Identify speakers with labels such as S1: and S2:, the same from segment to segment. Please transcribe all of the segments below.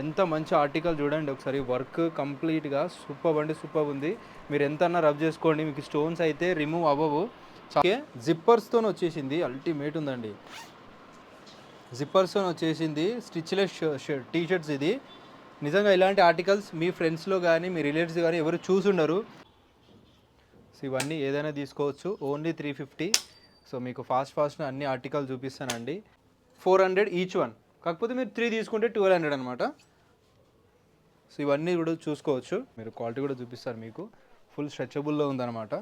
S1: ఎంత మంచి ఆర్టికల్ చూడండి ఒకసారి. వర్క్ కంప్లీట్గా సూపర్ అంటే సూపర్ ఉంది. మీరు ఎంతన్నా రబ్ చేసుకోండి, మీకు స్టోన్స్ అయితే రిమూవ్ అవ్వవు. ఓకే, జిప్పర్స్తో వచ్చేసింది, అల్టిమేట్ ఉందండి. జిప్పర్స్తో వచ్చేసింది, స్టిచ్లెస్ టీ షర్ట్స్. ఇది నిజంగా ఇలాంటి ఆర్టికల్స్ మీ ఫ్రెండ్స్లో కానీ మీ రిలేటివ్స్ కానీ ఎవరు చూసుండరు. సో ఇవన్నీ ఏదైనా తీసుకోవచ్చు, ఓన్లీ 350. సో మీకు ఫాస్ట్ అన్ని ఆర్టికల్ చూపిస్తానండి. 400 ఈచ్ వన్, కాకపోతే మీరు 3 తీసుకుంటే 1200 అనమాట. సో ఇవన్నీ కూడా చూసుకోవచ్చు, మీరు క్వాలిటీ కూడా చూపిస్తారు. మీకు ఫుల్ స్ట్రెచబుల్లో ఉందన్నమాట.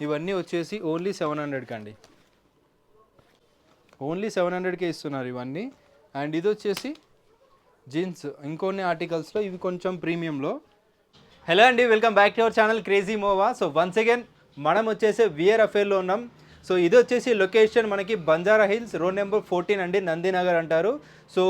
S1: ఇవన్నీ వచ్చేసి ఓన్లీ 700కి అండి, ఓన్లీ 700కే ఇస్తున్నారు ఇవన్నీ. అండ్ ఇది వచ్చేసి జీన్స్, ఇంకొన్ని ఆర్టికల్స్లో ఇవి కొంచెం ప్రీమియంలో. హలో అండి, welcome back to our channel crazy మోవా. So once again మనం వచ్చేసి విఆర్ అఫేర్లో ఉన్నాం. సో ఇది వచ్చేసి లొకేషన్ మనకి బంజారా హిల్స్, రోడ్ నెంబర్ 14 అండి, నందినగర్ అంటారు. సో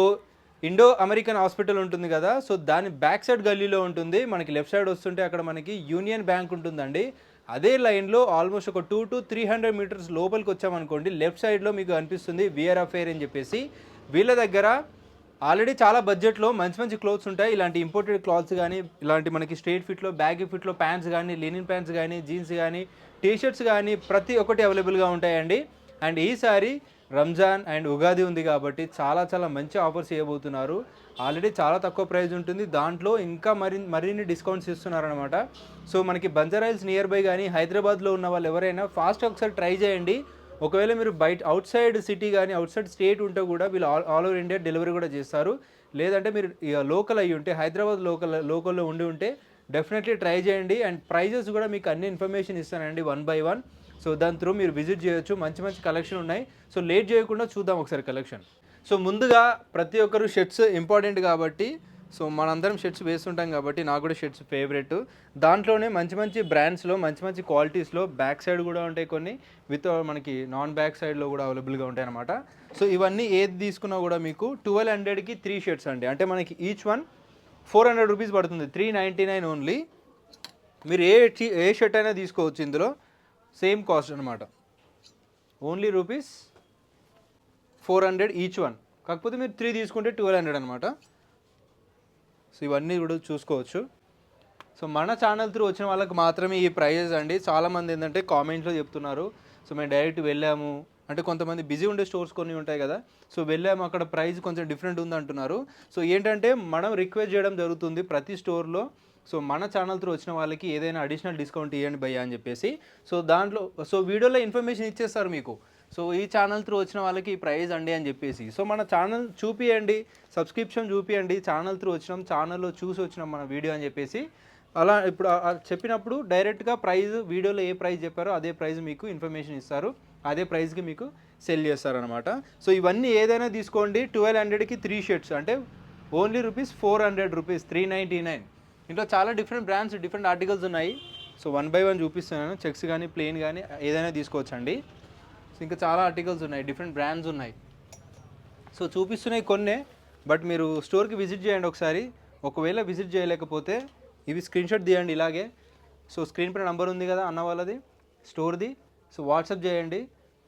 S1: ఇండో అమెరికన్ హాస్పిటల్ ఉంటుంది కదా, సో దాని బ్యాక్ సైడ్ గల్లీలో ఉంటుంది. మనకి లెఫ్ట్ సైడ్ వస్తుంటే అక్కడ మనకి యూనియన్ బ్యాంక్ ఉంటుందండి. అదే లైన్లో ఆల్మోస్ట్ ఒక 200 to 300 మీటర్స్ లోపలికి వచ్చామనుకోండి, లెఫ్ట్ సైడ్లో మీకు అనిపిస్తుంది విఆర్ అఫేర్ అని చెప్పేసి. వీళ్ళ దగ్గర ఆల్రెడీ చాలా బడ్జెట్లో మంచి మంచి క్లోత్స్ ఉంటాయి. ఇలాంటి ఇంపోర్టెడ్ క్లాత్స్ కానీ, ఇలాంటి మనకి స్ట్రైట్ ఫిట్లో, బ్యాగీ ఫిట్లో ప్యాంట్స్ కానీ, లినిన్ ప్యాంట్స్ కానీ, జీన్స్ కానీ, టీషర్ట్స్ కానీ ప్రతి ఒక్కటి అవైలబుల్గా ఉంటాయండి. అండ్ ఈసారి రంజాన్ అండ్ ఉగాది ఉంది కాబట్టి చాలా మంచి ఆఫర్స్ ఇవ్వబోతున్నారు. ఆల్రెడీ చాలా తక్కువ ప్రైస్ ఉంటుంది, దాంట్లో ఇంకా మరిన్ని డిస్కౌంట్స్ ఇస్తున్నారనమాట. సో మనకి బంజారా హిల్స్ నియర్ బై కానీ హైదరాబాద్లో ఉన్న వాళ్ళు ఎవరైనా ఫాస్ట్గా ఒకసారి ట్రై చేయండి. ఒకవేళ మీరు బయట అవుట్ సైడ్ సిటీ కానీ అవుట్ సైడ్ స్టేట్ ఉంటే కూడా వీళ్ళు ఆల్ ఓవర్ ఇండియా డెలివరీ కూడా చేస్తారు. లేదంటే మీరు లోకల్ అయ్యి ఉంటే, హైదరాబాద్ లోకల్లో ఉండి ఉంటే డెఫినెట్లీ ట్రై చేయండి. అండ్ ప్రైజెస్ కూడా మీకు అన్ని ఇన్ఫర్మేషన్ ఇస్తానండి 1 by 1. సో దాని త్రూ మీరు విజిట్ చేయొచ్చు, మంచి కలెక్షన్ ఉన్నాయి. సో లేట్ చేయకుండా చూద్దాం ఒకసారి కలెక్షన్. సో ముందుగా ప్రతి ఒక్కరు షర్ట్స్ ఇంపార్టెంట్ కాబట్టి, సో మనందరం షర్ట్స్ వేస్తుంటాం కాబట్టి నాకు కూడా షర్ట్స్ ఫేవరెట్. దాంట్లోనే మంచి బ్రాండ్స్లో మంచి క్వాలిటీస్లో బ్యాక్ సైడ్ కూడా ఉంటాయి కొన్ని, విత్ మనకి నాన్ బ్యాక్ సైడ్లో కూడా అవైలబుల్గా ఉంటాయి అనమాట. సో ఇవన్నీ ఏది తీసుకున్నా కూడా మీకు 1200కి 3 షర్ట్స్ అండి. అంటే మనకి ఈచ్ వన్ 400 రూపీస్ పడుతుంది, 399 ఓన్లీ. మీరు ఏ షర్ట్ అయినా తీసుకోవచ్చు, ఇందులో సేమ్ కాస్ట్ అనమాట, ఓన్లీ రూపీస్ 400 ఈచ్ వన్. కాకపోతే మీరు 3 తీసుకుంటే 1200 అనమాట. సో ఇవన్నీ కూడా చూసుకోవచ్చు. సో మన ఛానల్ త్రూ వచ్చిన వాళ్ళకి మాత్రమే ఈ ప్రైజెస్ అండి. చాలామంది ఏంటంటే కామెంట్స్లో చెప్తున్నారు, సో మేము డైరెక్ట్ వెళ్ళాము అంటే, కొంతమంది బిజీ ఉండే స్టోర్స్ కొన్ని ఉంటాయి కదా, సో వెళ్ళాము అక్కడ ప్రైస్ కొంచెం డిఫరెంట్ ఉంది అంటున్నారు. సో ఏంటంటే మనం రిక్వెస్ట్ చేయడం జరుగుతుంది ప్రతి స్టోర్లో, సో మన ఛానల్ త్రూ వచ్చిన వాళ్ళకి ఏదైనా అడిషనల్ డిస్కౌంట్ ఇవ్వండి భయ్యా అని చెప్పేసి. సో దాంట్లో వీడియోలో ఇన్ఫర్మేషన్ ఇచ్చేస్తారు మీకు, సో ఈ ఛానల్ త్రూ వచ్చిన వాళ్ళకి ఈ ప్రైజ్ అండి అని చెప్పేసి. సో మన ఛానల్ చూపియండి, సబ్స్క్రిప్షన్ చూపియండి, ఛానల్ త్రూ వచ్చినాం, ఛానల్లో చూసి వచ్చినాం మన వీడియో అని చెప్పేసి. అలా ఇప్పుడు చెప్పినప్పుడు డైరెక్ట్గా ప్రైజ్, వీడియోలో ఏ ప్రైస్ చెప్పారో అదే ప్రైస్ మీకు ఇన్ఫర్మేషన్ ఇస్తారు, అదే ప్రైస్కి మీకు సెల్ చేస్తారనమాట. సో ఇవన్నీ ఏదైనా తీసుకోండి, 1200కి 3 షర్ట్స్ అంటే ఓన్లీ రూపీస్ 400 రూపీస్, 399. ఇంట్లో చాలా డిఫరెంట్ బ్రాండ్స్, డిఫరెంట్ ఆర్టికల్స్ ఉన్నాయి. సో 1 by 1 చూపిస్తున్నాను, చెక్స్ కానీ ప్లెయిన్ కానీ ఏదైనా తీసుకోవచ్చండి. సో ఇంకా చాలా ఆర్టికల్స్ ఉన్నాయి, డిఫరెంట్ బ్రాండ్స్ ఉన్నాయి. సో చూపిస్తున్నాయి కొన్నే, బట్ మీరు స్టోర్కి విజిట్ చేయండి ఒకసారి. ఒకవేళ విజిట్ చేయలేకపోతే ఇవి స్క్రీన్ షాట్ తీయండి ఇలాగే. సో స్క్రీన్ పైన నంబర్ ఉంది కదా అన్న వాళ్ళది, స్టోర్ది. సో వాట్సాప్ చేయండి.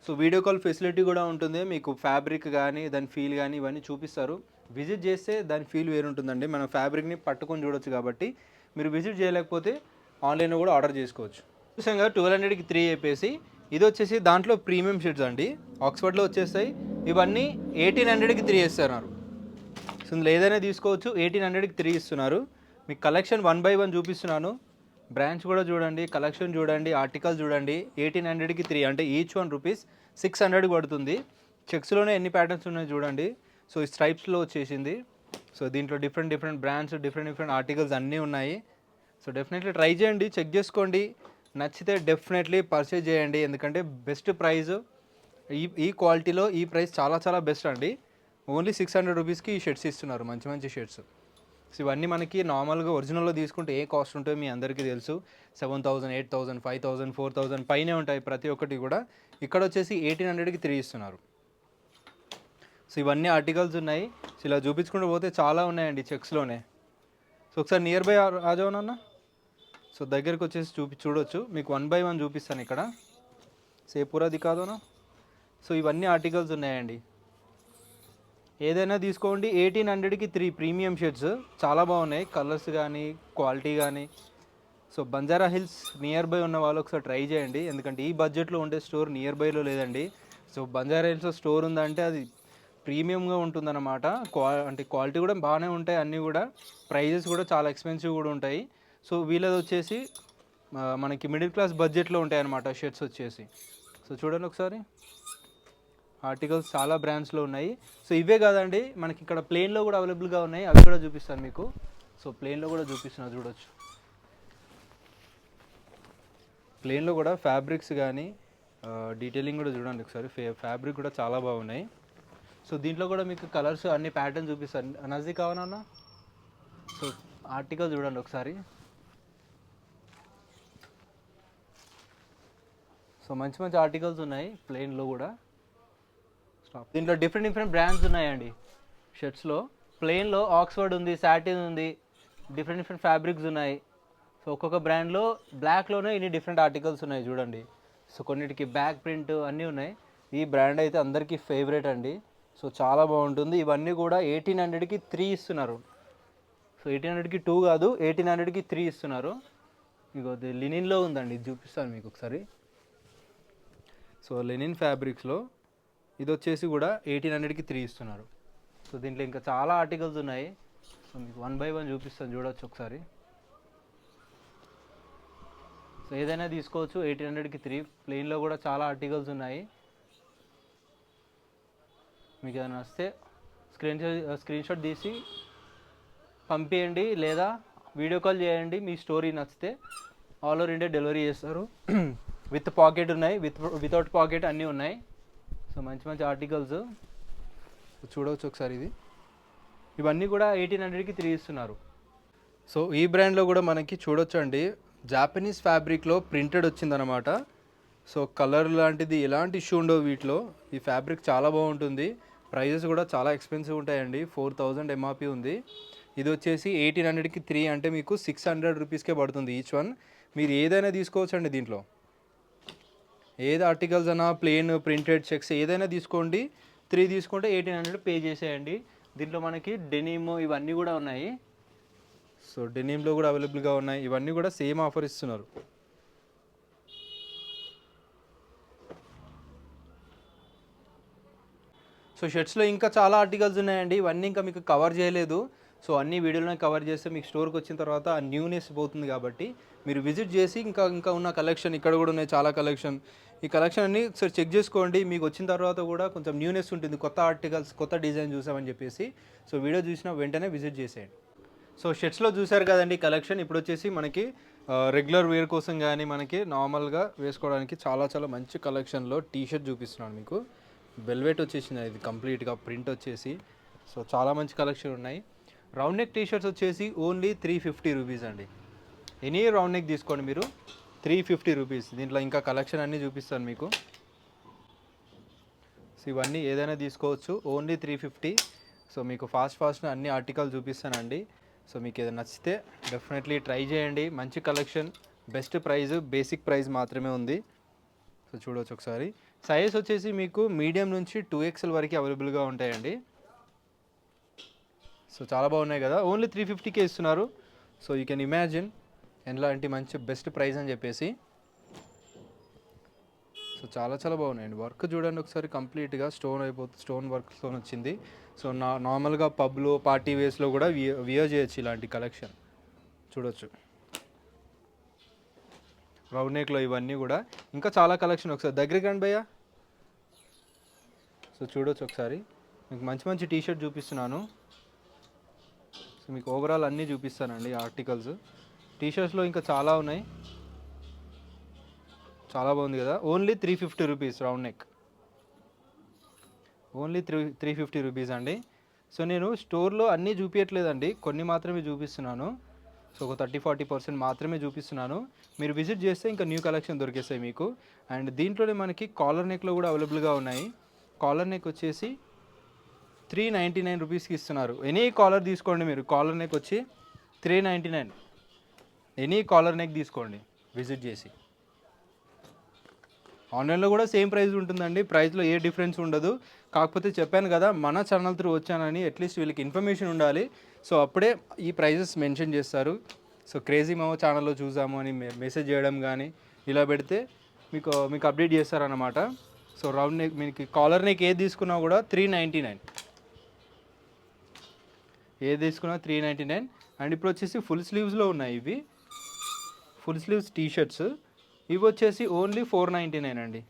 S1: సో వీడియో కాల్ ఫెసిలిటీ కూడా ఉంటుంది, మీకు ఫ్యాబ్రిక్ కానీ దాని ఫీల్ కానీ ఇవన్నీ చూపిస్తారు. విజిట్ చేస్తే దాని ఫీల్ వేరుంటుందండి, మనం ఫ్యాబ్రిక్ని పట్టుకొని చూడొచ్చు కాబట్టి. మీరు విజిట్ చేయలేకపోతే ఆన్లైన్లో కూడా ఆర్డర్ చేసుకోవచ్చు. చూసాం కదా 1200కి 3 చెప్పేసి. ఇది వచ్చేసి దాంట్లో ప్రీమియం షర్ట్స్ అండి, ఆక్స్ఫర్డ్లో వచ్చేస్తాయి. ఇవన్నీ 1800కి 3 ఇస్తున్నారు. సో ఇందులో ఏదైనా తీసుకోవచ్చు, 1800కి 3 ఇస్తున్నారు. మీకు కలెక్షన్ 1 by 1 చూపిస్తున్నాను, బ్రాంచ్ కూడా చూడండి, కలెక్షన్ చూడండి, ఆర్టికల్ చూడండి. 1800కి 3 అంటే ఈచ్ వన్ రూపీస్ 600 పడుతుంది. చెక్స్లోనే ఎన్ని ప్యాటర్న్స్ ఉన్నాయో చూడండి. సో ఈ స్ట్రైప్స్లో వచ్చేసింది. సో దీంట్లో డిఫరెంట్ బ్రాండ్స్, డిఫరెంట్ ఆర్టికల్స్ అన్నీ ఉన్నాయి. సో డెఫినెట్లీ ట్రై చేయండి, చెక్ చేసుకోండి, నచ్చితే డెఫినెట్లీ పర్చేజ్ చేయండి. ఎందుకంటే బెస్ట్ ప్రైస్, ఈ క్వాలిటీలో ఈ ప్రైస్ చాలా బెస్ట్ అండి. ఓన్లీ 600 రూపీస్కి ఈ షర్ట్స్ ఇస్తున్నారు, మంచి షర్ట్స్. సో ఇవన్నీ మనకి నార్మల్గా ఒరిజినల్లో తీసుకుంటే ఏ కాస్ట్ ఉంటాయో మీ అందరికీ తెలుసు, 7000, 8000, 5000, 4000 పైనే ఉంటాయి ప్రతి ఒక్కటి కూడా. ఇక్కడ వచ్చేసి 1800కి 3 ఇస్తున్నారు. సో ఇవన్నీ ఆర్టికల్స్ ఉన్నాయి. సో ఇలా చూపించుకుంటూ పోతే చాలా ఉన్నాయండి చెక్స్లోనే. సో ఒకసారి నియర్ బై రాజావునన్నా, సో దగ్గరికి వచ్చేసి చూడొచ్చు. మీకు 1 by 1 చూపిస్తాను ఇక్కడ, సే పూరా దికాదోనా. సో ఇవన్నీ ఆర్టికల్స్ ఉన్నాయండి. ఏదైనా తీసుకోండి. 1800కి 3 ప్రీమియం షర్ట్స్ చాలా బాగున్నాయి, కలర్స్ కానీ క్వాలిటీ కానీ. So Banjara hills near by ఉన్న వాళ్ళు ఒకసారి ట్రై చేయండి, ఎందుకంటే ఈ బడ్జెట్లో ఉండే స్టోర్ నియర్ బైలో లేదండి. సో బంజారా హిల్స్లో స్టోర్ ఉందంటే అది ప్రీమియంగా ఉంటుందన్నమాట. అంటే క్వాలిటీ కూడా బాగానే ఉంటాయి అన్నీ కూడా, ప్రైజెస్ కూడా చాలా ఎక్స్పెన్సివ్ కూడా ఉంటాయి. సో వీళ్ళది వచ్చేసి మనకి మిడిల్ క్లాస్ బడ్జెట్లో ఉంటాయి అన్నమాట షర్ట్స్ వచ్చేసి. సో చూడండి ఒకసారి, ఆర్టికల్స్ చాలా బ్రాండ్స్లో ఉన్నాయి. సో ఇవే కాదండి, మనకి ఇక్కడ ప్లెయిన్లో కూడా అవైలబుల్గా ఉన్నాయి, అవి కూడా చూపిస్తాను మీకు. సో ప్లెయిన్లో కూడా చూపిస్తున్నా చూడొచ్చు. ప్లెయిన్లో కూడా ఫ్యాబ్రిక్స్ కానీ డీటెయిలింగ్ కూడా చూడండి ఒకసారి, ఫ్యాబ్రిక్ కూడా చాలా బాగున్నాయి. సో దీంట్లో కూడా మీకు కలర్స్ అన్ని ప్యాటర్న్ చూపిస్తాను. నజీ కావాలన్నా సో ఆర్టికల్ చూడండి ఒకసారి. సో మంచి మంచి ఆర్టికల్స్ ఉన్నాయి ప్లెయిన్లో కూడా. దీంట్లో డిఫరెంట్ బ్రాండ్స్ ఉన్నాయండి షర్ట్స్లో. ప్లెయిన్లో ఆక్స్ఫర్డ్ ఉంది, సాటిన్ ఉంది, డిఫరెంట్ ఫ్యాబ్రిక్స్ ఉన్నాయి. సో ఒక్కొక్క బ్రాండ్లో బ్లాక్లోనే ఇన్ని డిఫరెంట్ ఆర్టికల్స్ ఉన్నాయి చూడండి. సో కొన్నిటికి బ్యాక్ ప్రింట్ అన్నీ ఉన్నాయి. ఈ బ్రాండ్ అయితే అందరికీ ఫేవరెట్ అండి. సో చాలా బాగుంటుంది. ఇవన్నీ కూడా 1800కి 3 ఇస్తున్నారు. సో 1800కి 2 కాదు, 1800కి 3 ఇస్తున్నారు. మీకు లినిన్లో ఉందండి, ఇది చూపిస్తాను మీకు ఒకసారి. సో లెనిన్ ఫ్యాబ్రిక్స్లో ఇది వచ్చేసి కూడా 1800కి 3 ఇస్తున్నారు. సో దీంట్లో ఇంకా చాలా ఆర్టికల్స్ ఉన్నాయి. సో మీకు 1 బై 1 చూపిస్తాను చూడొచ్చు ఒకసారి. సో ఏదైనా తీసుకోవచ్చు 1800కి 3. ప్లెయిన్లో కూడా చాలా ఆర్టికల్స్ ఉన్నాయి. మీకు ఏదైనా వస్తే స్క్రీన్ షాట్ తీసి పంపించండి, లేదా వీడియో కాల్ చేయండి. మీ స్టోరీ నచ్చితే ఆల్ ఓవర్ ఇండియా డెలివరీ చేస్తారు. విత్ పాకెట్ ఉన్నాయి, వితౌట్ పాకెట్ అన్నీ ఉన్నాయి. సో మంచి మంచి ఆర్టికల్స్ చూడవచ్చు ఒకసారి. ఇవన్నీ కూడా 1800కి 3 ఇస్తున్నారు. సో ఈ బ్రాండ్లో కూడా మనకి చూడొచ్చు అండి, జాపనీస్ ఫ్యాబ్రిక్లో ప్రింటెడ్ వచ్చిందనమాట. సో కలర్ లాంటిది ఎలాంటి ఇష్యూ ఉండవు వీటిలో. ఈ ఫ్యాబ్రిక్ చాలా బాగుంటుంది. ప్రైజెస్ కూడా చాలా ఎక్స్పెన్సివ్ ఉంటాయండి. 4000 ఎంఆర్పి ఉంది. ఇది వచ్చేసి 1800కి 3 అంటే మీకు 600 రూపీస్కే పడుతుంది ఈచ్ వన్. మీరు ఏదైనా తీసుకోవచ్చు అండి దీంట్లో. ఏది ఆర్టికల్స్ అన్నా ప్లెయిన్ ప్రింటెడ్ చెక్స్ ఏదైనా తీసుకోండి. 3 తీసుకుంటే 1800 పే చేసేయండి. దీంట్లో మనకి డెనిమ్ ఇవన్నీ కూడా ఉన్నాయి. సో డెనిమ్లో కూడా అవైలబుల్గా ఉన్నాయి. ఇవన్నీ కూడా సేమ్ ఆఫర్ ఇస్తున్నారు. సో షర్ట్స్లో ఇంకా చాలా ఆర్టికల్స్ ఉన్నాయండి, ఇవన్నీ ఇంకా మీకు కవర్ చేయలేదు. సో అన్ని వీడియోలోనే కవర్ చేస్తే మీకు స్టోర్కి వచ్చిన తర్వాత ఆ న్యూనెస్ పోతుంది. కాబట్టి మీరు విజిట్ చేసి ఇంకా ఉన్న కలెక్షన్ ఇక్కడ కూడా ఉన్నాయి చాలా కలెక్షన్. ఈ కలెక్షన్ అన్ని ఒకసారి చెక్ చేసుకోండి. మీకు వచ్చిన తర్వాత కూడా కొంచెం న్యూనెస్ ఉంటుంది, కొత్త ఆర్టికల్స్ కొత్త డిజైన్ చూసామని చెప్పేసి. సో వీడియో చూసిన వెంటనే విజిట్ చేసేయండి. సో షర్ట్స్లో చూసారు కదండి కలెక్షన్. ఇప్పుడు వచ్చేసి మనకి రెగ్యులర్ వేర్ కోసం కానీ మనకి నార్మల్గా వేసుకోవడానికి చాలా మంచి కలెక్షన్లో టీ షర్ట్ చూపిస్తున్నాను మీకు. వెల్వెట్ వచ్చేసింది ఇది కంప్లీట్గా ప్రింట్ వచ్చేసి. సో చాలా మంచి కలెక్షన్ ఉన్నాయి. రౌండ్ నెక్ టీ షర్ట్స్ వచ్చేసి ఓన్లీ 350 రూపీస్ అండి. ఎనీ రౌండ్ నెక్ తీసుకోండి మీరు, 350 రూపీస్. దీంట్లో ఇంకా కలెక్షన్ అన్నీ చూపిస్తాను మీకు. సో ఇవన్నీ ఏదైనా తీసుకోవచ్చు, ఓన్లీ 350. సో మీకు ఫాస్ట్ అన్ని ఆర్టికల్ చూపిస్తానండి. సో మీకు ఏదైనా నచ్చితే డెఫినెట్లీ ట్రై చేయండి. మంచి collection, best price, basic price మాత్రమే ఉంది. సో చూడవచ్చు ఒకసారి. సైజ్ వచ్చేసి మీకు మీడియం నుంచి 2XL వరకు అవైలబుల్గా ఉంటాయండి. సో చాలా బాగున్నాయి కదా, ఓన్లీ 350కే ఇస్తున్నారు. సో యూ కెన్ ఇమాజిన్ ఎలాంటి మంచి బెస్ట్ ప్రైస్ అని చెప్పేసి. సో చాలా బాగున్నాయండి. వర్క్ చూడండి ఒకసారి, కంప్లీట్గా స్టోన్ వర్క్తో వచ్చింది. సో నార్మల్గా పబ్లో పార్టీ వేస్లో కూడా వియర్ చేయొచ్చు ఇలాంటి కలెక్షన్. చూడొచ్చు రౌండ్ నెక్లో ఇవన్నీ కూడా ఇంకా చాలా కలెక్షన్. ఒకసారి దగ్గరికి రండి భయ్యా. సో చూడొచ్చు ఒకసారి, మీకు మంచి టీ షర్ట్ చూపిస్తున్నాను. సో మీకు ఓవరాల్ అన్నీ చూపిస్తానండి ఆర్టికల్స్. టీ షర్ట్స్లో ఇంకా చాలా ఉన్నాయి. చాలా బాగుంది కదా, only 350 rupees round neck, only 350 rupees అండి. సో నేను స్టోర్లో అన్నీ చూపించట్లేదండి, కొన్ని మాత్రమే చూపిస్తున్నాను. సో ఒక 30-40% మాత్రమే చూపిస్తున్నాను. మీరు విజిట్ చేస్తే ఇంకా న్యూ కలెక్షన్ దొరికేస్తాయి మీకు. అండ్ దీంట్లోనే మనకి కాలర్ నెక్లో కూడా అవైలబుల్గా ఉన్నాయి. కాలర్ నెక్ వచ్చేసి 399 రూపీస్కి ఇస్తున్నారు. ఎనీ కాలర్ తీసుకోండి మీరు. కాలర్ నెక్ వచ్చి 399. ఎనీ కాలర్ నెక్ తీసుకోండి విజిట్ చేసి. ఆన్లైన్లో కూడా సేమ్ ప్రైస్ ఉంటుందండి, ప్రైస్లో ఏ డిఫరెన్స్ ఉండదు. కాకపోతే చెప్పాను కదా మన ఛానల్ త్రూ వచ్చానని అట్లీస్ట్ వీళ్ళకి ఇన్ఫర్మేషన్ ఉండాలి. సో అప్పుడే ఈ ప్రైజెస్ మెన్షన్ చేస్తారు. సో క్రేజీ మామ ఛానల్లో చూసాము అని మెసేజ్ చేయడం కానీ ఇలా పెడితే మీకు అప్డేట్ చేస్తారన్నమాట. సో రౌండ్ నెక్ మీకు కాలర్ నెక్ ఏది తీసుకున్నా కూడా 399, ఏది తీసుకున్నా 399. అండ్ ఇప్పుడు వచ్చేసి ఫుల్ స్లీవ్స్లో ఉన్నాయి ఇవి, ఫుల్ స్లీవ్స్ టీషర్ట్స్. ఇవి వచ్చేసి ఓన్లీ 499 అండి.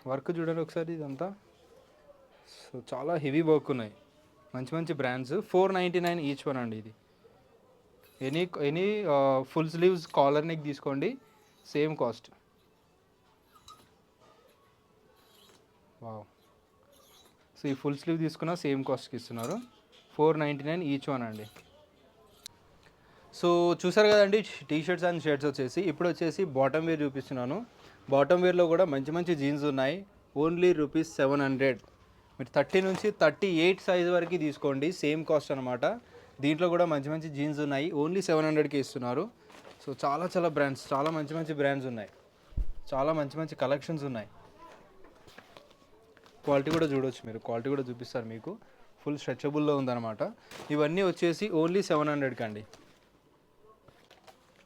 S1: వర్క్ చూడండి ఒకసారి ఇదంతా. సో చాలా హెవీ వర్క్ ఉన్నాయి, మంచి మంచి బ్రాండ్స్. 499 ఈచ్ వన్ అండి. ఇది any full sleeves collar neck తీసుకోండి, సేమ్ కాస్ట్. వావ్. సో ఈ ఫుల్ స్లీవ్ తీసుకున్న సేమ్ కాస్ట్కి ఇస్తున్నారు, 499 ఈచ్ వన్ అండి. సో చూసారు కదండి టీషర్ట్స్ అండ్ షర్ట్స్ వచ్చేసి. ఇప్పుడు వచ్చేసి బాటమ్ వేర్ చూపిస్తున్నాను. బాటమ్ వేర్లో కూడా మంచి మంచి జీన్స్ ఉన్నాయి, ఓన్లీ ₹700. మీరు 30 నుంచి 38 సైజ్ వరకు తీసుకోండి, సేమ్ కాస్ట్ అనమాట. దీంట్లో కూడా మంచి మంచి జీన్స్ ఉన్నాయి, ఓన్లీ 700కి ఇస్తున్నారు. సో చాలా చాలా బ్రాండ్స్, చాలా మంచి మంచి బ్రాండ్స్ ఉన్నాయి, చాలా మంచి మంచి కలెక్షన్స్ ఉన్నాయి. క్వాలిటీ కూడా చూడవచ్చు మీరు, క్వాలిటీ కూడా చూపిస్తారు మీకు. ఫుల్ స్ట్రెచబుల్లో ఉందన్నమాట. ఇవన్నీ వచ్చేసి ఓన్లీ 700కి అండి.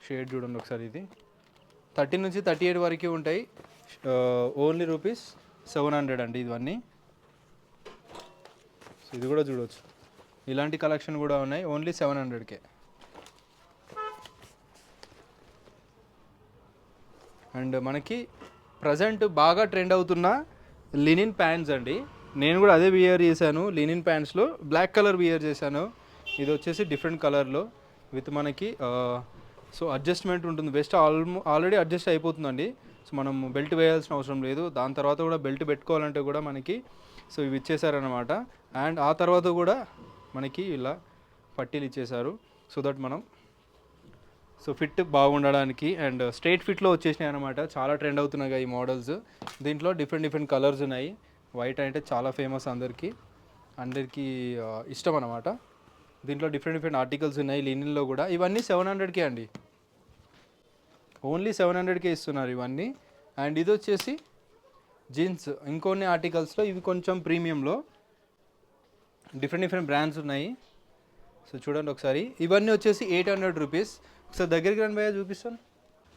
S1: షేడ్ చూడండి ఒకసారి. ఇది 30 నుంచి 38 వరకు ఉంటాయి, ఓన్లీ ₹700 అండి ఇవన్నీ. సో ఇది కూడా చూడవచ్చు, ఇలాంటి కలెక్షన్ కూడా ఉన్నాయి, ఓన్లీ 700కే. అండ్ మనకి ప్రజెంట్ బాగా ట్రెండ్ అవుతున్న లినిన్ ప్యాంట్స్ అండి. నేను కూడా అదే వియర్ చేశాను, లినిన్ ప్యాంట్స్లో బ్లాక్ కలర్ వియర్ చేశాను. ఇది వచ్చేసి డిఫరెంట్ కలర్లో విత్ మనకి సో అడ్జస్ట్మెంట్ ఉంటుంది. వెస్ట్ ఆల్రెడీ అడ్జస్ట్ అయిపోతుందండి. సో మనం బెల్ట్ వేయాల్సిన అవసరం లేదు. దాని తర్వాత కూడా బెల్ట్ పెట్టుకోవాలంటే కూడా మనకి సో ఇవి ఇచ్చేసారనమాట. అండ్ ఆ తర్వాత కూడా మనకి ఇలా పట్టీలు ఇచ్చేసారు, సో దట్ మనం సో ఫిట్ బాగుండడానికి. అండ్ స్ట్రైట్ ఫిట్లో వచ్చేసినాయి అనమాట. చాలా ట్రెండ్ అవుతున్నాయి ఈ మోడల్స్. దీంట్లో డిఫరెంట్ కలర్స్ ఉన్నాయి. వైట్ అంటే చాలా ఫేమస్, అందరికీ ఇష్టం అనమాట. దీంట్లో డిఫరెంట్ ఆర్టికల్స్ ఉన్నాయి లినిన్లో కూడా. ఇవన్నీ 700కే అండి, ఓన్లీ 700కే ఇస్తున్నారు ఇవన్నీ. అండ్ ఇది వచ్చేసి జీన్స్. ఇంకొన్ని ఆర్టికల్స్లో ఇవి కొంచెం ప్రీమియంలో డిఫరెంట్ బ్రాండ్స్ ఉన్నాయి. సో చూడండి ఒకసారి. ఇవన్నీ వచ్చేసి ₹800. ఒకసారి దగ్గరికి రండి భయ్యా, చూపిస్తాను.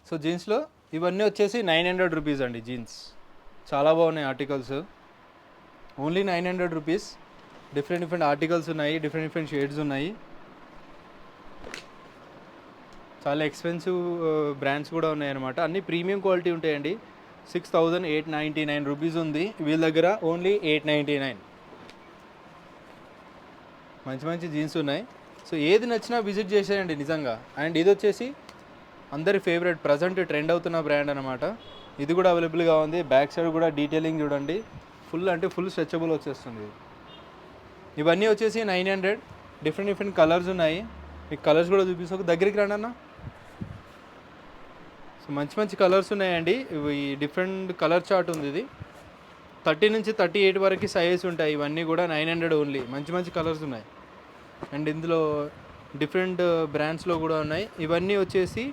S1: సో జీన్స్లో ఇవన్నీ వచ్చేసి ₹900 అండి. జీన్స్ చాలా బాగున్నాయి ఆర్టికల్స్, ఓన్లీ ₹900. డిఫరెంట్ ఆర్టికల్స్ ఉన్నాయి, డిఫరెంట్ షేడ్స్ ఉన్నాయి. చాలా ఎక్స్పెన్సివ్ బ్రాండ్స్ కూడా ఉన్నాయి అనమాట. అన్ని ప్రీమియం క్వాలిటీ ఉంటాయండి. ₹6,899 ఉంది వీళ్ళ దగ్గర, ఓన్లీ $899. మంచి మంచి జీన్స్ ఉన్నాయి. సో ఏది నచ్చినా విజిట్ చేసేయండి నిజంగా. అండ్ ఇది వచ్చేసి అందరి ఫేవరెట్, ప్రజెంట్ ట్రెండ్ అవుతున్న బ్రాండ్ అనమాట. ఇది కూడా అవైలబుల్గా ఉంది. బ్యాక్ సైడ్ కూడా డీటెయిలింగ్ చూడండి, ఫుల్ స్ట్రెచబుల్ వచ్చేస్తుంది. ఇవన్నీ వచ్చేసి 900. డిఫరెంట్ కలర్స్ ఉన్నాయి, మీకు కలర్స్ కూడా చూపిస్తాను. దగ్గరికి రండి అన్న. సో మంచి కలర్స్ ఉన్నాయండి. ఇవి డిఫరెంట్ కలర్ చార్ట్ ఉంది. ఇది 30 నుంచి 38 వరకు సైజెస్ ఉంటాయి. ఇవన్నీ కూడా 900 ఓన్లీ. మంచి కలర్స్ ఉన్నాయి. అండ్ ఇందులో డిఫరెంట్ బ్రాండ్స్లో కూడా ఉన్నాయి. ఇవన్నీ వచ్చేసి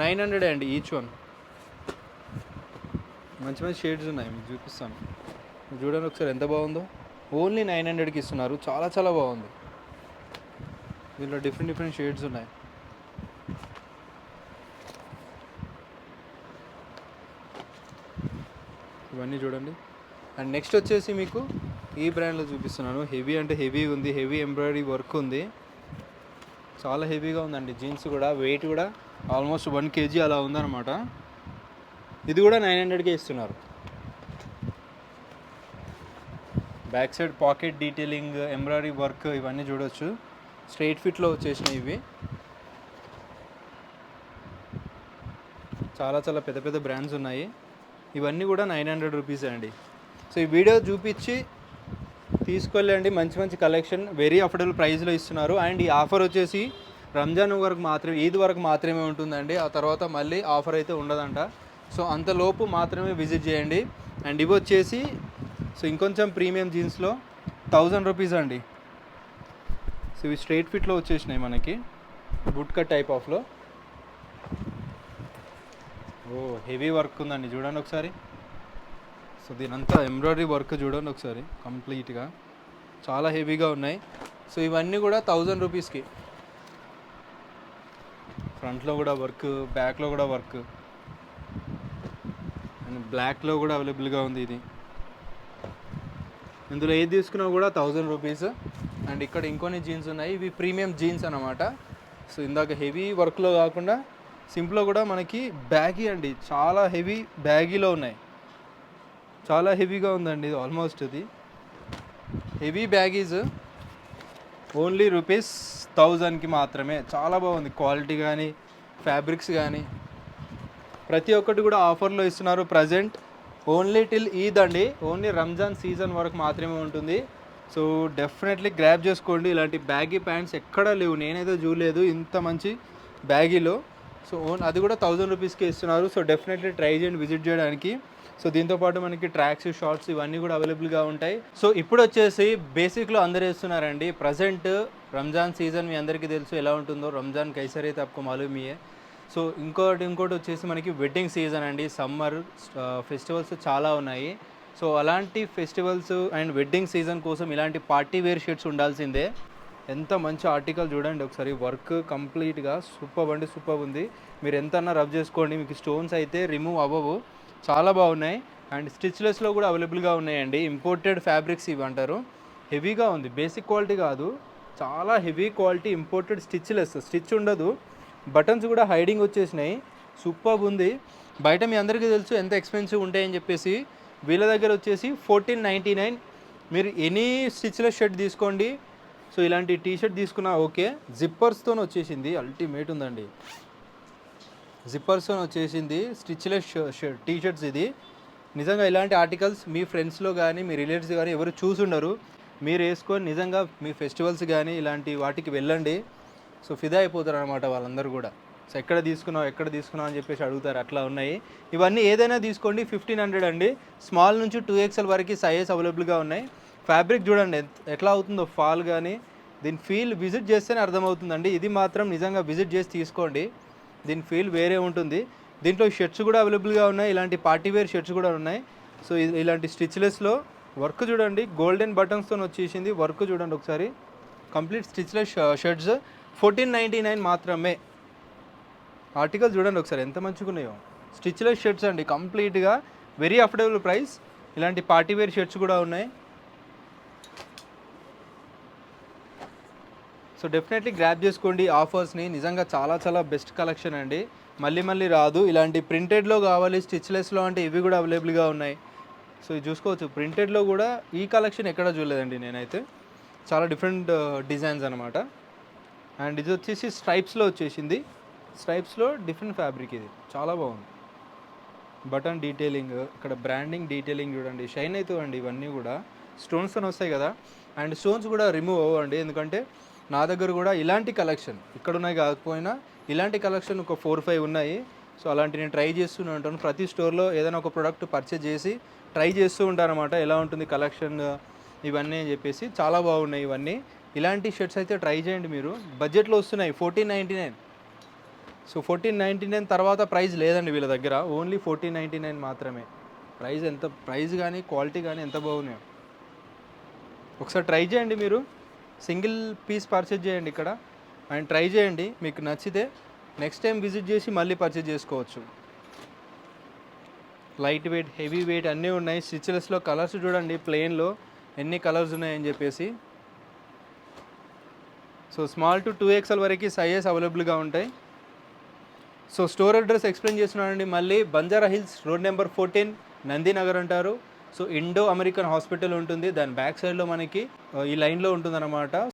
S1: 900 అండి ఈచ్ వన్. మంచి షేడ్స్ ఉన్నాయి, మీకు చూపిస్తాను. చూడండి ఒకసారి ఎంత బాగుందో. ఓన్లీ 900కి ఇస్తున్నారు, చాలా బాగుంది. దీంట్లో డిఫరెంట్ షేడ్స్ ఉన్నాయి. ఇవన్నీ చూడండి. అండ్ నెక్స్ట్ వచ్చేసి మీకు ఈ బ్రాండ్లో చూపిస్తున్నాను. హెవీ అంటే హెవీ ఉంది, హెవీ ఎంబ్రాయిడరీ వర్క్ ఉంది, చాలా హెవీగా ఉందండి. జీన్స్ కూడా వెయిట్ కూడా ఆల్మోస్ట్ 1 kg అలా ఉందన్నమాట. ఇది కూడా 900కే ఇస్తున్నారు. Back side pocket detailing, embroidery work ఇవన్నీ చూడవచ్చు. స్ట్రైట్ ఫిట్లో వచ్చేసినాయి ఇవి. చాలా పెద్ద బ్రాండ్స్ ఉన్నాయి. ఇవన్నీ కూడా ₹900 అండి. సో ఈ వీడియో చూపించి తీసుకెళ్ళండి. మంచి కలెక్షన్ వెరీ అఫోర్డబుల్ ప్రైస్లో ఇస్తున్నారు. అండ్ ఈ ఆఫర్ వచ్చేసి రంజాన్ వరకు మాత్రమే, ఈద్ వరకు మాత్రమే ఉంటుందండి. ఆ తర్వాత మళ్ళీ ఆఫర్ అయితే ఉండదంట. సో అంతలోపు మాత్రమే విజిట్ చేయండి. అండ్ ఇవి వచ్చేసి సో ఇంకొంచెం ప్రీమియం జీన్స్లో ₹1000 అండి. సో ఇవి స్ట్రైట్ ఫిట్లో వచ్చేసినాయి మనకి, బుట్ కట్ టైప్ ఆఫ్లో. ఓ హెవీ వర్క్ ఉందండి, చూడండి ఒకసారి. సో దీనంతా ఎంబ్రాయిడరీ వర్క్ చూడండి ఒకసారి కంప్లీట్గా చాలా హెవీగా ఉన్నాయి. సో ఇవన్నీ కూడా 1000 రూపీస్కి. ఫ్రంట్లో కూడా వర్క్, బ్యాక్లో కూడా వర్క్, అండ్ బ్లాక్లో కూడా అవైలబుల్గా ఉంది ఇది. ఇందులో ఏది తీసుకున్నా కూడా 1000 రూపీస్. అండ్ ఇక్కడ ఇంకొన్ని జీన్స్ ఉన్నాయి, ఇవి ప్రీమియం జీన్స్ అన్నమాట. సో ఇందాక హెవీ వర్క్లో కాకుండా సింపుల్లో కూడా మనకి బ్యాగీ అండి, చాలా హెవీ బ్యాగీలో ఉన్నాయి. చాలా హెవీగా ఉందండి ఇది, ఆల్మోస్ట్ ఇది హెవీ బ్యాగీస్. ఓన్లీ ₹1000కి మాత్రమే. చాలా బాగుంది క్వాలిటీ కానీ ఫ్యాబ్రిక్స్ కానీ ప్రతి ఒక్కటి కూడా ఆఫర్లో ఇస్తున్నారు ప్రజెంట్. ఓన్లీ టిల్ ఈద్ అండి, ఓన్లీ రంజాన్ సీజన్ వరకు మాత్రమే ఉంటుంది. సో డెఫినెట్లీ గ్రాబ్ చేసుకోండి. ఇలాంటి బ్యాగీ ప్యాంట్స్ ఎక్కడా లేవు, నేనైతే చూడలేదు ఇంత మంచి బ్యాగీలో. సో అది కూడా 1000 రూపీస్కి ఇస్తున్నారు. సో డెఫినెట్లీ ట్రై చేయండి విజిట్ చేయడానికి. సో దీంతోపాటు మనకి ట్రాక్స్, షార్ట్స్ ఇవన్నీ కూడా అవైలబుల్గా ఉంటాయి. సో ఇప్పుడు వచ్చేసి బేసిక్లో అందరు వేస్తున్నారండి. ప్రజెంట్ రంజాన్ సీజన్ మీ అందరికీ తెలుసు ఎలా ఉంటుందో, రంజాన్ కైసరే తప్పకు మాలూమియే. సో ఇంకోటి వచ్చేసి మనకి వెడ్డింగ్ సీజన్ అండి, సమ్మర్ ఫెస్టివల్స్ చాలా ఉన్నాయి. సో అలాంటి ఫెస్టివల్స్ అండ్ వెడ్డింగ్ సీజన్ కోసం ఇలాంటి పార్టీ వేర్ షర్ట్స్ ఉండాల్సిందే. ఎంత మంచి ఆర్టికల్ చూడండి ఒకసారి, వర్క్ కంప్లీట్గా సూపర్ అండి, సూపర్ ఉంది. మీరు ఎంతన్నా రబ్ చేసుకోండి, మీకు స్టోన్స్ అయితే రిమూవ్ అవ్వవు. చాలా బాగున్నాయి. అండ్ స్టిచ్లెస్లో కూడా అవైలబుల్గా ఉన్నాయండి. ఇంపోర్టెడ్ ఫ్యాబ్రిక్స్ ఇవి అంటారు. హెవీగా ఉంది, బేసిక్ క్వాలిటీ కాదు, చాలా heavy quality imported stitchless. Stitch ఉండదు, బటన్స్ కూడా హైడింగ్ వచ్చేసినాయి. సూపర్ ఉంది. బయట మీ అందరికీ తెలుసు ఎంత ఎక్స్పెన్సివ్ ఉంటాయని చెప్పేసి. వీళ్ళ దగ్గర వచ్చేసి 1499. మీరు ఎనీ స్టిచ్లెస్ షర్ట్ తీసుకోండి. సో ఇలాంటి టీ షర్ట్ తీసుకున్నా ఓకే. జిప్పర్స్తో వచ్చేసింది, అల్టిమేట్ ఉందండి. జిప్పర్స్తో వచ్చేసింది స్టిచ్లెస్ టీ షర్ట్స్. ఇది నిజంగా ఇలాంటి ఆర్టికల్స్ మీ ఫ్రెండ్స్లో కానీ మీ రిలేటివ్స్ కానీ ఎవరు చూసుండరు. మీరు వేసుకొని నిజంగా మీ ఫెస్టివల్స్ కానీ ఇలాంటి వాటికి వెళ్ళండి. సో ఫిదా అయిపోతారు అనమాట వాళ్ళందరూ కూడా. సో ఎక్కడ తీసుకున్నావు అని చెప్పేసి అడుగుతారు, అట్లా ఉన్నాయి. ఇవన్నీ ఏదైనా తీసుకోండి, 1500 అండి. స్మాల్ నుంచి 2XL వరకు సైజెస్ అవైలబుల్గా ఉన్నాయి. ఫ్యాబ్రిక్ చూడండి ఎట్లా అవుతుందో, ఫాల్ కానీ దీని ఫీల్ విజిట్ చేస్తేనే అర్థమవుతుందండి. ఇది మాత్రం నిజంగా విజిట్ చేసి తీసుకోండి, దీని ఫీల్ వేరే ఉంటుంది. దీంట్లో షర్ట్స్ కూడా అవైలబుల్గా ఉన్నాయి, ఇలాంటి పార్టీ వేర్ షర్ట్స్ కూడా ఉన్నాయి. సో ఇలాంటి స్టిచ్లెస్లో వర్క్ చూడండి, గోల్డెన్ బటన్స్తో వచ్చేసింది. వర్క్ చూడండి ఒకసారి, కంప్లీట్ స్టిచ్లెస్ షర్ట్స్ 1499 మాత్రమే. ఆర్టికల్ చూడండి ఒకసారి ఎంత మంచిగా ఉన్నాయో. స్టిచ్లెస్ షర్ట్స్ అండి, కంప్లీట్గా వెరీ అఫోర్డబుల్ ప్రైస్. ఇలాంటి పార్టీ వేర్ షర్ట్స్ కూడా ఉన్నాయి. సో డెఫినెట్లీ గ్రాబ్ చేసుకోండి ఆఫర్స్ని. నిజంగా చాలా చాలా బెస్ట్ కలెక్షన్ అండి, మళ్ళీ రాదు. ఇలాంటి ప్రింటెడ్లో కావాలి స్టిచ్లెస్లో అంటే ఇవి కూడా అవైలబుల్గా ఉన్నాయి. సో ఇది చూసుకోవచ్చు, ప్రింటెడ్లో కూడా ఈ కలెక్షన్ ఎక్కడ చూడలేదండి నేనైతే. చాలా డిఫరెంట్ డిజైన్స్ అనమాట. అండ్ ఇది వచ్చేసి స్ట్రైప్స్లో వచ్చేసింది. స్ట్రైప్స్లో డిఫరెంట్ ఫ్యాబ్రిక్, ఇది చాలా బాగుంది. బటన్ డీటెయిలింగ్, ఇక్కడ బ్రాండింగ్ డీటెయిలింగ్ చూడండి, షైన్ అవుతుందండి. ఇవన్నీ కూడా స్టోన్స్ అని వస్తాయి కదా, అండ్ స్టోన్స్ కూడా రిమూవ్ అవ్వండి. ఎందుకంటే నా దగ్గర కూడా ఇలాంటి కలెక్షన్ ఇక్కడ ఉన్నాయి కాకపోయినా ఇలాంటి కలెక్షన్ ఒక 4-5 ఉన్నాయి. సో అలాంటి నేను ట్రై చేస్తూనే ఉంటాను. ప్రతి స్టోర్లో ఏదైనా ఒక ప్రోడక్ట్ పర్చేజ్ చేసి ట్రై చేస్తూ ఉంటాను అనమాట, ఎలా ఉంటుంది కలెక్షన్ ఇవన్నీ అని చెప్పేసి. చాలా బాగున్నాయి ఇవన్నీ. ఇలాంటి షర్ట్స్ అయితే ట్రై చేయండి మీరు. బడ్జెట్లో వస్తున్నాయి 1499. సో 1499 తర్వాత ప్రైస్ లేదండి వీళ్ళ దగ్గర, ఓన్లీ 1499 మాత్రమే. ప్రైస్ కానీ క్వాలిటీ కానీ ఎంత బాగున్నాయో ఒకసారి ట్రై చేయండి మీరు. సింగిల్ పీస్ పర్చేజ్ చేయండి ఇక్కడ అండ్ ట్రై చేయండి. మీకు నచ్చితే నెక్స్ట్ టైం విజిట్ చేసి మళ్ళీ పర్చేజ్ చేసుకోవచ్చు. లైట్ వెయిట్, హెవీ వెయిట్ అన్నీ ఉన్నాయి. స్టిచ్లెస్లో కలర్స్ చూడండి, ప్లెయిన్లో ఎన్ని కలర్స్ ఉన్నాయని చెప్పేసి. సో స్మాల్ టు 2XL వరకు సైజెస్ అవైలబుల్గా ఉంటాయి. సో స్టోర్ అడ్రస్ ఎక్స్ప్లెయిన్ చేస్తున్నానండి మళ్ళీ. Banjara Hills, road number 14, Nandinagar అంటారు. సో ఇండో అమెరికన్ హాస్పిటల్ ఉంటుంది, దాని బ్యాక్ సైడ్లో మనకి ఈ లైన్లో ఉంటుందన్నమాట.